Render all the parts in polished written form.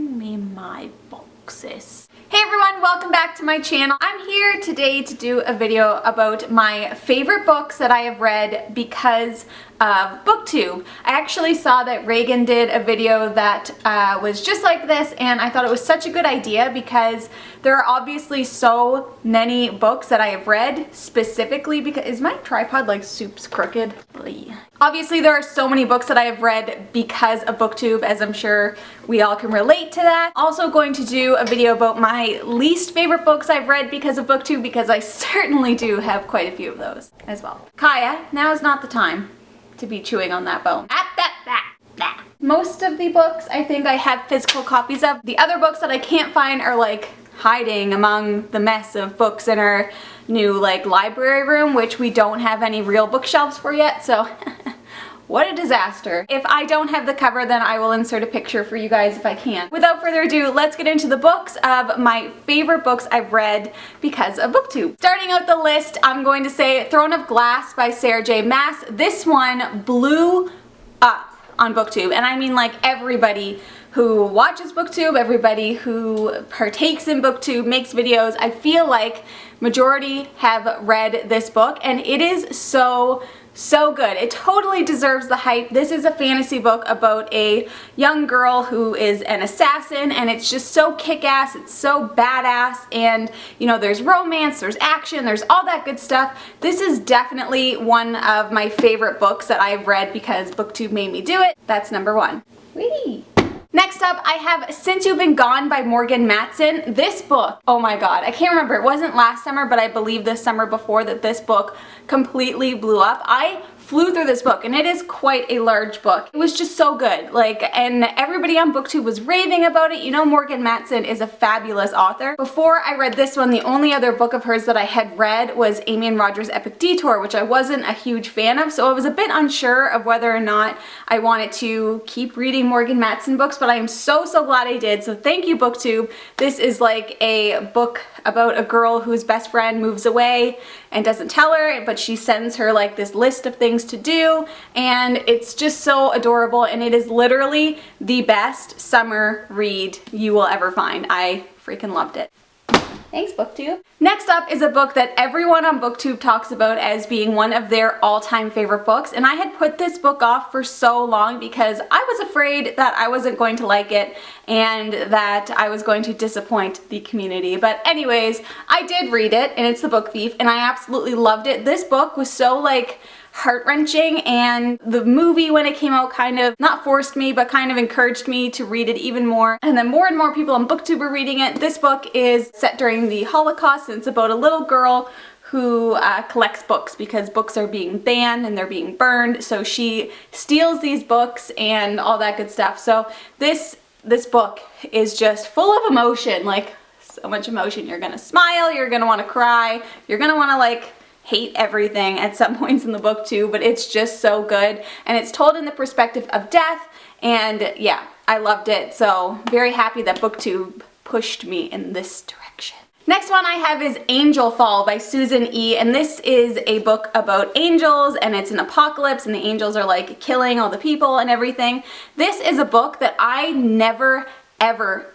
bring me my boxes. Hey everyone, welcome back to my channel. I'm here today to do a video about my favorite books that I have read because of Booktube. I actually saw that Reagan did a video that was just like this, and I thought it was such a good idea because there are obviously so many books that I have read specifically because... Is my tripod like soup's crooked? Obviously there are so many books that I have read because of Booktube, as I'm sure we all can relate to that. Also going to do a video about my least favorite books I've read because of Booktube, because I certainly do have quite a few of those as well. Kaya, now is not the time to be chewing on that bone. Most of the books I think I have physical copies of. The other books that I can't find are like hiding among the mess of books in our new like library room, which we don't have any real bookshelves for yet, so what a disaster. If I don't have the cover, then I will insert a picture for you guys if I can. Without further ado, let's get into the books of my favorite books I've read because of Booktube. Starting out the list, I'm going to say Throne of Glass by Sarah J. Maas. This one blew up on Booktube, and I mean like everybody who watches Booktube, everybody who partakes in Booktube, makes videos. I feel like majority have read this book, and it is so good. It totally deserves the hype. This is a fantasy book about a young girl who is an assassin, and it's just so kick-ass, it's so badass, and you know, there's romance, there's action, there's all that good stuff. This is definitely one of my favorite books that I've read because Booktube made me do it. That's number one. Whee! Next up, I have Since You've Been Gone by Morgan Matson. This book, oh my god, I can't remember. It wasn't last summer, but I believe this summer before that this book completely blew up. I flew through this book, and it is quite a large book. It was just so good, like, and everybody on Booktube was raving about it. You know, Morgan Matson is a fabulous author. Before I read this one, the only other book of hers that I had read was Amy and Roger's Epic Detour, which I wasn't a huge fan of, so I was a bit unsure of whether or not I wanted to keep reading Morgan Matson books, but I am so glad I did, so thank you, Booktube. This is like a book about a girl whose best friend moves away and doesn't tell her, but she sends her like this list of things to do, and it's just so adorable, and it is literally the best summer read you will ever find. I freaking loved it. Thanks, Booktube. Next up is a book that everyone on Booktube talks about as being one of their all-time favorite books, and I had put this book off for so long because I was afraid that I wasn't going to like it and that I was going to disappoint the community. But anyways, I did read it, and it's The Book Thief, and I absolutely loved it. This book was so like heart-wrenching, and the movie when it came out kind of not forced me but kind of encouraged me to read it even more, and then more and more people on Booktube are reading it. This book is set during the Holocaust, and it's about a little girl who collects books because books are being banned and they're being burned, so she steals these books and all that good stuff. So this book is just full of emotion, like so much emotion. You're gonna smile, you're gonna want to cry, you're gonna want to like hate everything at some points in the book too, but it's just so good, and it's told in the perspective of death, and yeah, I loved it, so very happy that Booktube pushed me in this direction. Next one I have is Angel Fall by Susan E., and this is a book about angels, and it's an apocalypse, and the angels are like killing all the people and everything. This is a book that I never ever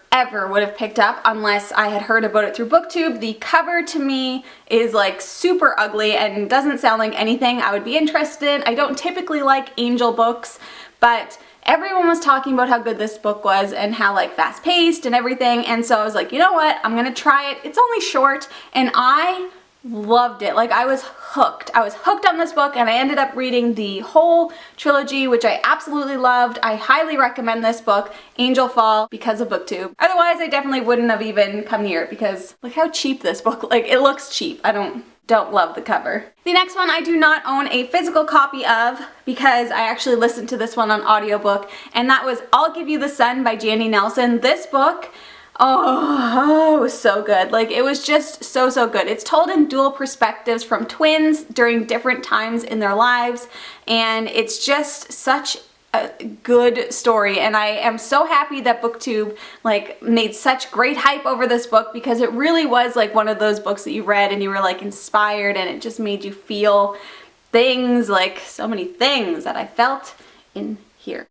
would have picked up unless I had heard about it through Booktube. The cover to me is like super ugly and doesn't sound like anything I would be interested in. I don't typically like angel books, but everyone was talking about how good this book was and how like fast-paced and everything, and so I was like, you know what, I'm gonna try it. It's only short, and I loved it. Like, I was hooked. I was hooked on this book, and I ended up reading the whole trilogy, which I absolutely loved. I highly recommend this book, Angel Fall, because of Booktube. Otherwise, I definitely wouldn't have even come near it because look how cheap this book, like, it looks cheap. I don't love the cover. The next one I do not own a physical copy of because I actually listened to this one on audiobook, and that was I'll Give You the Sun by Jandy Nelson. This book, oh, it was so good. Like, it was just so good. It's told in dual perspectives from twins during different times in their lives, and it's just such a good story, and I am so happy that Booktube like made such great hype over this book because it really was like one of those books that you read and you were like inspired, and it just made you feel things, like so many things that I felt in here.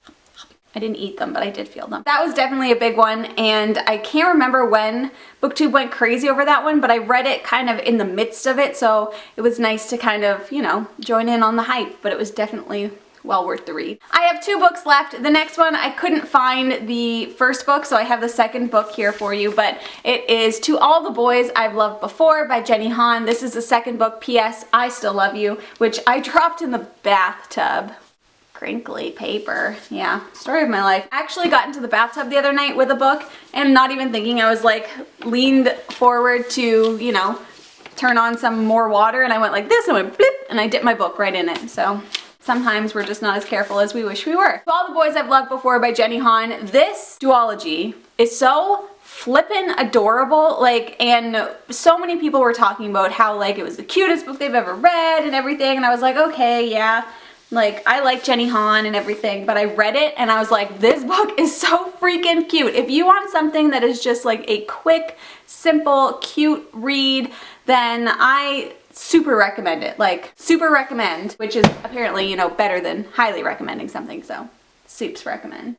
I didn't eat them, but I did feel them. That was definitely a big one, and I can't remember when Booktube went crazy over that one, but I read it kind of in the midst of it, so it was nice to kind of, you know, join in on the hype, but it was definitely well worth the read. I have 2 books left. The next one, I couldn't find the first book, so I have the second book here for you, but it is To All the Boys I've Loved Before by Jenny Han. This is the second book, P.S. I Still Love You, which I dropped in the bathtub. Crinkly paper. Yeah, story of my life. I actually got into the bathtub the other night with a book and not even thinking, I was like leaned forward to, you know, turn on some more water and I went like this and went blip and I dipped my book right in it. So sometimes we're just not as careful as we wish we were. To All the Boys I've Loved Before by Jenny Han. This duology is so flippin' adorable, like, and so many people were talking about how like it was the cutest book they've ever read and everything, and I was like, okay, yeah. Like, I like Jenny Han and everything, but I read it and I was like, this book is so freaking cute. If you want something that is just like a quick, simple, cute read, then I super recommend it. Like, super recommend, which is apparently, you know, better than highly recommending something, so soups recommend.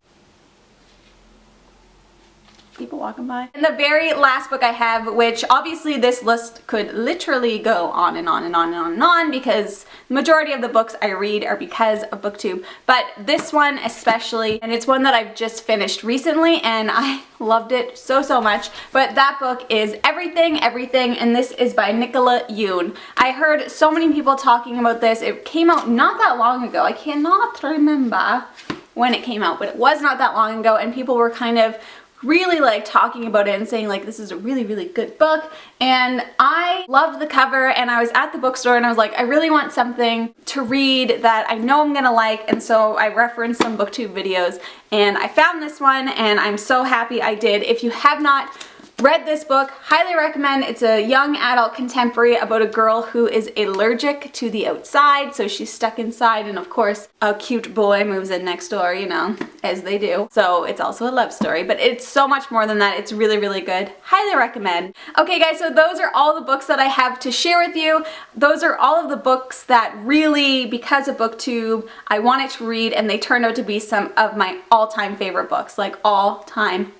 People walking by. And the very last book I have, which obviously this list could literally go on and on and on and on and on because the majority of the books I read are because of Booktube, but this one especially, and it's one that I've just finished recently and I loved it so, so much, but that book is Everything, Everything, and this is by Nicola Yoon. I heard so many people talking about this. It came out not that long ago. I cannot remember when it came out, but it was not that long ago, and people were kind of really like talking about it and saying like this is a really, really good book, and I loved the cover, and I was at the bookstore and I was like, I really want something to read that I know I'm gonna like, and so I referenced some Booktube videos and I found this one and I'm so happy I did. If you have not read this book, highly recommend. It's a young adult contemporary about a girl who is allergic to the outside, so she's stuck inside, and of course a cute boy moves in next door, you know, as they do. So it's also a love story, but it's so much more than that. It's really, really good. Highly recommend. Okay guys, so those are all the books that I have to share with you. Those are all of the books that really, because of Booktube, I wanted to read, and they turned out to be some of my all-time favorite books, like all-time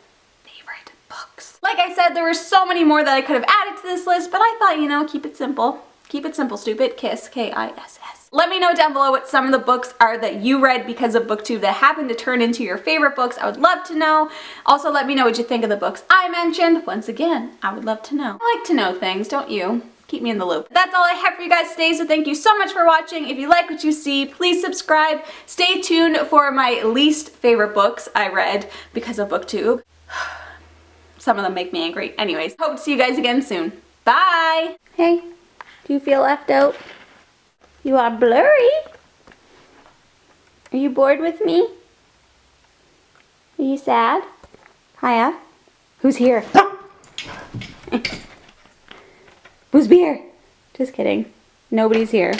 books. Like I said, there were so many more that I could have added to this list, but I thought, you know, keep it simple. Keep it simple, stupid. Kiss, K-I-S-S. Let me know down below what some of the books are that you read because of Booktube that happened to turn into your favorite books. I would love to know. Also, let me know what you think of the books I mentioned. Once again, I would love to know. I like to know things, don't you? Keep me in the loop. That's all I have for you guys today, so thank you so much for watching. If you like what you see, please subscribe. Stay tuned for my least favorite books I read because of Booktube. Some of them make me angry. Anyways, hope to see you guys again soon. Bye! Hey, do you feel left out? You are blurry. Are you bored with me? Are you sad? Hiya. Who's here? Who's here? Just kidding. Nobody's here.